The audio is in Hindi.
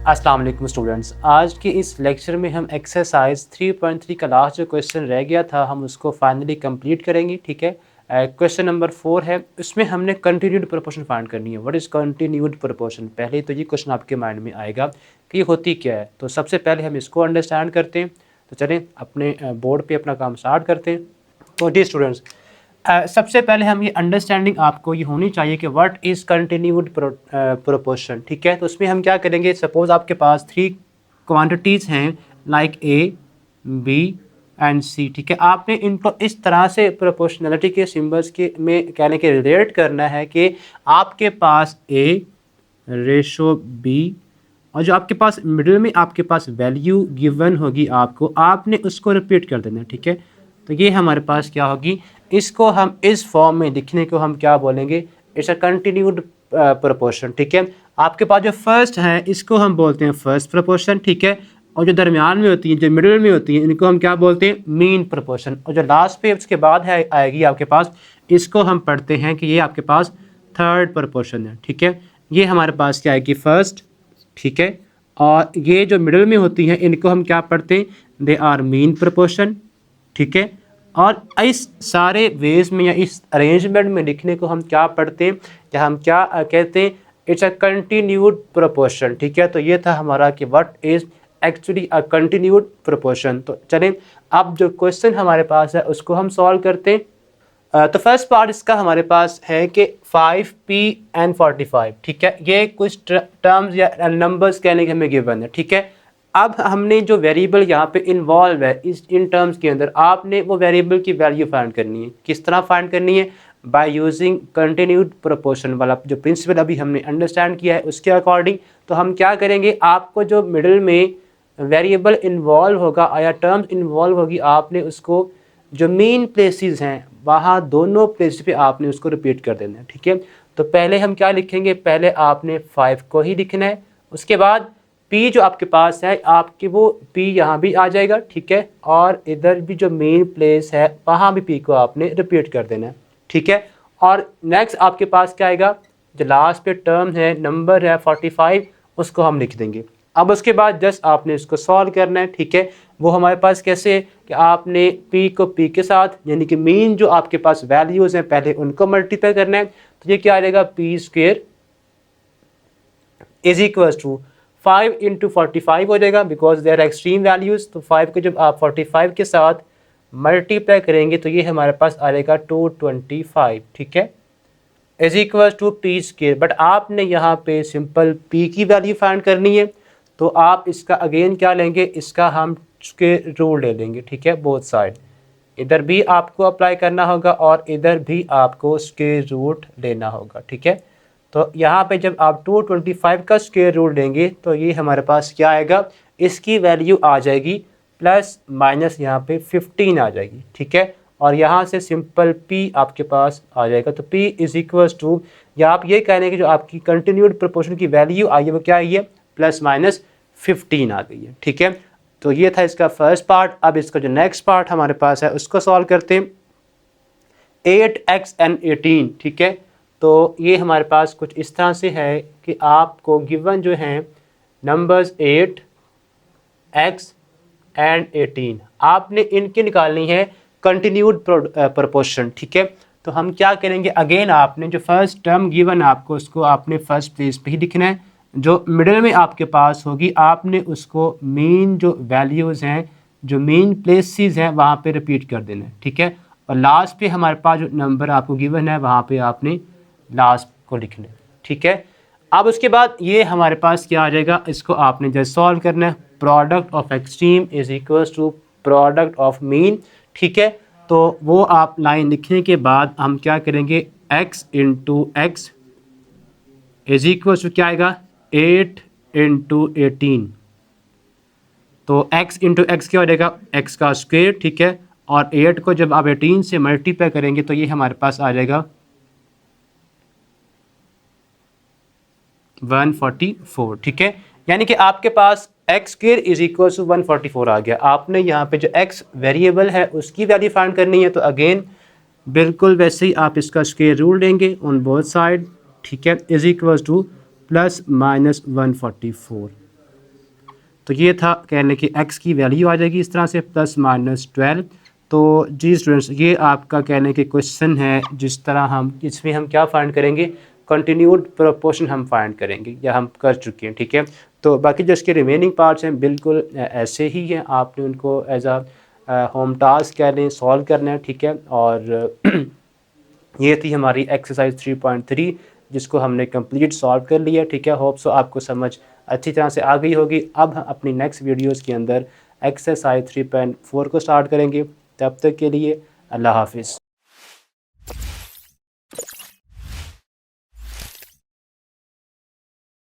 अस्सलाम वालेकुम स्टूडेंट्स। आज के इस लेक्चर में हम एक्सरसाइज 3.3 का लास्ट जो क्वेश्चन रह गया था हम उसको फाइनली कंप्लीट करेंगे। ठीक है, क्वेश्चन नंबर 4 है, इसमें हमने कंटिन्यूड प्रोपोर्शन फाइंड करनी है। What is continued proportion? पहले तो ये क्वेश्चन आपके माइंड में आएगा कि ये होती क्या है। तो सबसे पहले हम इसको अंडरस्टैंड करते हैं। तो चलें अपने बोर्ड पर अपना काम स्टार्ट करते हैं। तो जी स्टूडेंट्स, सबसे पहले हम ये अंडरस्टैंडिंग आपको ये होनी चाहिए कि व्हाट इज़ कंटिन्यूड प्रोपोर्शन। ठीक है, तो उसमें हम क्या करेंगे, सपोज़ आपके पास 3 क्वांटिटीज़ हैं लाइक ए, बी एंड सी। ठीक है, आपने इनको इस तरह से प्रोपोर्शनलिटी के सिंबल्स के में कहने के रिलेट करना है कि आपके पास ए रेशो बी और जो आपके पास मिडिल में आपके पास वैल्यू गिवन होगी आपको, आपने उसको रिपीट कर देना है। ठीक है, तो ये हमारे पास क्या होगी, इसको हम इस फॉर्म में लिखने को हम क्या बोलेंगे, इट्स अ कंटिन्यूड प्रोपोर्शन। ठीक है, आपके पास जो फर्स्ट है इसको हम बोलते हैं फर्स्ट प्रोपोर्शन। ठीक है, और जो दरमियान में होती है, जो मिडिल में होती है, इनको हम क्या बोलते हैं, मीन प्रोपोर्शन। और जो लास्ट पे उसके बाद है आएगी आपके पास, इसको हम पढ़ते हैं कि ये आपके पास थर्ड प्रोपोर्शन है। ठीक है, ये हमारे पास क्या आएगी, फर्स्ट। ठीक है, और ये जो मिडिल में होती हैं इनको हम क्या पढ़ते हैं, दे आर मीन प्रोपोर्शन। ठीक है, और इस सारे वेज में या इस अरेंजमेंट में लिखने को हम क्या पढ़ते हैं या हम क्या कहते हैं, इट्स अ कंटिन्यूड प्रोपोर्शन। ठीक है, तो ये था हमारा कि what is actually a continued proportion. तो चलें अब जो क्वेश्चन हमारे पास है उसको हम सॉल्व करते हैं। तो फर्स्ट पार्ट इसका हमारे पास है कि 5p and 45। ठीक है, ये कुछ टर्म्स या नंबर्स कहने के हमें गिवन है। ठीक है, अब हमने जो वेरिएबल यहाँ पे इन्वॉल्व है इन टर्म्स के अंदर, आपने वो वेरिएबल की वैल्यू फाइंड करनी है। किस तरह फाइंड करनी है, बाय यूजिंग कंटिन्यूड प्रोपोर्शन वाला जो प्रिंसिपल अभी हमने अंडरस्टैंड किया है उसके अकॉर्डिंग। तो हम क्या करेंगे, आपको जो मिडिल में वेरिएबल इन्वॉल्व होगा या टर्म्स इन्वॉल्व होगी, आपने उसको जो मेन प्लेसेस हैं वहाँ दोनों प्लेस पे आपने उसको रिपीट कर देना है। ठीक है, तो पहले हम क्या लिखेंगे, पहले आपने 5 को ही लिखना है, उसके बाद P जो आपके पास है आपके वो P यहाँ भी आ जाएगा। ठीक है, और इधर भी जो मेन प्लेस है वहाँ भी P को आपने रिपीट कर देना है। ठीक है, और नेक्स्ट आपके पास क्या आएगा, जो लास्ट पे टर्म है नंबर है 45, उसको हम लिख देंगे। अब उसके बाद जस्ट आपने इसको सॉल्व करना है। ठीक है, वो हमारे पास कैसे है कि आपने P को P के साथ यानी कि मेन जो आपके पास वैल्यूज़ हैं पहले उनको मल्टीप्लाई करना है। तो ये क्या आ जाएगा, P square is equal to 5 into 45 हो जाएगा because they are extreme values. तो 5 को जब आप 45 के साथ मल्टीप्लाई करेंगे तो ये हमारे पास आ जाएगा 225। ठीक है, is equal to P square. But आपने यहाँ पे सिंपल P की वैल्यू फाइंड करनी है, तो आप इसका अगेन क्या लेंगे, इसका हम स्क्वायर रूट ले लेंगे। ठीक है, बोथ साइड इधर भी आपको अप्लाई करना होगा और इधर भी आपको स्क्वायर रूट लेना होगा। ठीक है, तो यहाँ पे जब आप 225 का स्क्वायर रूट लेंगे तो ये हमारे पास क्या आएगा, इसकी वैल्यू आ जाएगी प्लस माइनस यहाँ पे 15 आ जाएगी। ठीक है, और यहाँ से सिंपल P आपके पास आ जाएगा। तो P इज इक्वल्स टू, या आप ये कहने की जो आपकी कंटिन्यूड प्रोपोर्शन की वैल्यू आई है वो क्या आई है, प्लस माइनस 15 आ गई है। ठीक है, तो ये था इसका फर्स्ट पार्ट। अब इसका जो नेक्स्ट पार्ट हमारे पास है उसको सॉल्व करते हैं, 8x and 18। ठीक है, तो ये हमारे पास कुछ इस तरह से है कि आपको गिवन जो हैं नंबर्स 8x and 18, आपने इनकी निकालनी है कंटिन्यूड प्रोपोर्शन। ठीक है, तो हम क्या करेंगे, अगेन आपने जो फर्स्ट टर्म गिवन आपको उसको आपने फर्स्ट प्लेस पे ही लिखना है, जो मिडिल में आपके पास होगी आपने उसको मेन जो वैल्यूज़ हैं जो मेन प्लेसेस हैं वहाँ पे रिपीट कर देना है। ठीक है, और लास्ट पे हमारे पास जो नंबर आपको गिवन है वहाँ पे आपने लास्ट को लिखना है। ठीक है, अब उसके बाद ये हमारे पास क्या आ जाएगा, इसको आपने जस्ट सॉल्व करना है, product of extreme is equals to product of mean. ठीक है, तो वो आप लाइन लिखने के बाद हम क्या करेंगे, x into X is equals to क्या आएगा, 8 इंटू 18। तो x इंटू एक्स क्या हो जाएगा, x का स्क्वायर। ठीक है, और 8 को जब आप 18 से मल्टीप्लाई करेंगे तो ये हमारे पास आ जाएगा 144। ठीक है, यानी कि आपके पास x square is equal to 144 आ गया। आपने यहाँ पे जो एक्स वेरिएबल है उसकी वैल्यू फाइंड करनी है, तो अगेन बिल्कुल वैसे ही आप इसका स्क्वायर रूट लेंगे ऑन बोथ साइड। ठीक है, is equal two plus minus 144। तो ये था कहने कि x की वैल्यू आ जाएगी इस तरह से +-12। तो जी स्टूडेंट्स, ये आपका कहने के क्वेश्चन है जिस तरह हम इसमें हम क्या फाइंड करेंगे, कंटिन्यूड प्रोपोर्शन हम फाइंड करेंगे या हम कर चुके हैं, ठीक है। तो बाकी जो इसके रिमेनिंग पार्ट्स हैं बिल्कुल ऐसे ही हैं, आपने उनको एज होम टास्क कह लें सॉल्व करना है, ठीक है। और ये थी हमारी एक्सरसाइज 3.3 जिसको हमने कंप्लीट सॉल्व कर लिया, ठीक है। होप सो आपको समझ अच्छी तरह से आ गई होगी। अब हम अपनी नेक्स्ट वीडियोस के अंदर एक्सरसाइज 3.4 को स्टार्ट करेंगे। तब तक के लिए अल्लाह हाफिज़।